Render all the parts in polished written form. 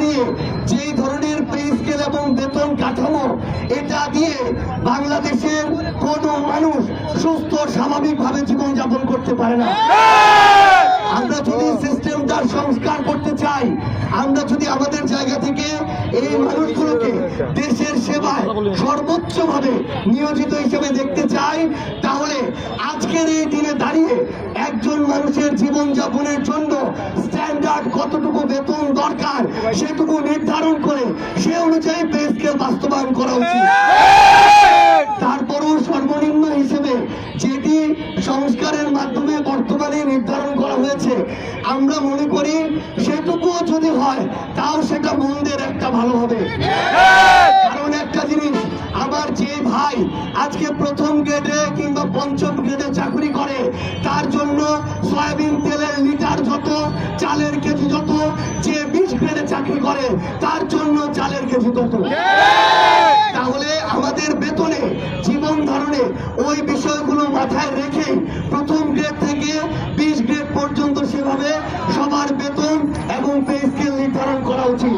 দাঁড়িয়ে যেই ধরনের পে স্কেল এবং বেতন কাঠামো, এটা দিয়ে বাংলাদেশের কোনো মানুষ সুস্থ স্বাভাবিকভাবে জীবনযাপন করতে পারে না। আমরা যদি সিস্টেমটার সংস্কার করতে চাই, আমরা যদি আমাদের জায়গা থেকে এই মানুষগুলোকে দেশের সেবায় সর্বোচ্চভাবে নিয়োজিত হিসেবে দেখতে চাই, তাহলে আজকের এই দিনে দাঁড়িয়ে একজন মানুষের জীবনযাপনের জন্য স্ট্যান্ডার্ড কতটুকু বেতন দরকার সেটুকু নির্ধারণ করে সে অনুযায়ী পে স্কেল বাস্তবায়ন করা উচিত। তারপরও সর্বনিম্ন হিসেবে যেটি সংস্কারের মাধ্যমে বর্তমানে নির্ধারণ করা হয়েছে, আমরা মনে করি সেটুকুও যদি হয় তাও সেটা মন্দের একটা ভালো হবে। কারণ একটা জিনিস, আমার যে ভাই আজকে প্রথম গ্রেডে কিংবা পঞ্চম গ্রেডে চাকরি করে, তার জন্য সয়াবিন তেলের লিটার যত, চালের কেজি যত, যে 20 গ্রেডে চাকরি করে তার জন্য চালের কেজি তত। তাহলে আমাদের বেতনে, জীবন ধারণে ওই বিষয়গুলো মাথায় রেখে প্রথম গ্রেড থেকে 20 গ্রেড পর্যন্ত সেভাবে সবার বেতন এবং পে স্কেল নির্ধারণ করা উচিত।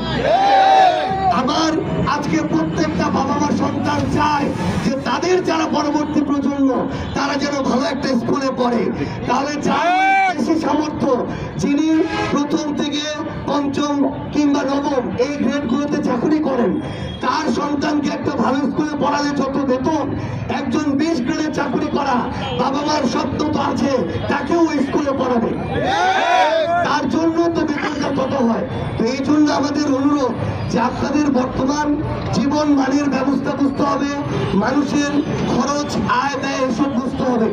আবার আজকে প্রত্যেকটা বাবা মার সন্তান চায় যে তাদের যারা পরবর্তী প্রজন্ম তারা যেন ভালো একটা স্কুলে পড়ে। তাহলে যার বেশি সামর্থ্য, যিনি প্রথম থেকে পঞ্চম কিংবা নবম এই গ্রেডগুলোতে চাকরি করেন, তার সন্তানকে একটা ভালো স্কুলে পড়ালে যত বেতন, একজন 20 গ্রেডে চাকরি করা বাবা মার স্বপ্ন তো আছে, তাকেও ওই স্কুলে পড়াবে, তার জন্য তো বেতনটা তত হয়। তো এই জন্য আমাদের অনুরোধ যে আপনাদের বর্তমান জীবন মানের ব্যবস্থা বুঝতে হবে, মানুষের খরচ, আয়, ব্যয় এসব বুঝতে হবে।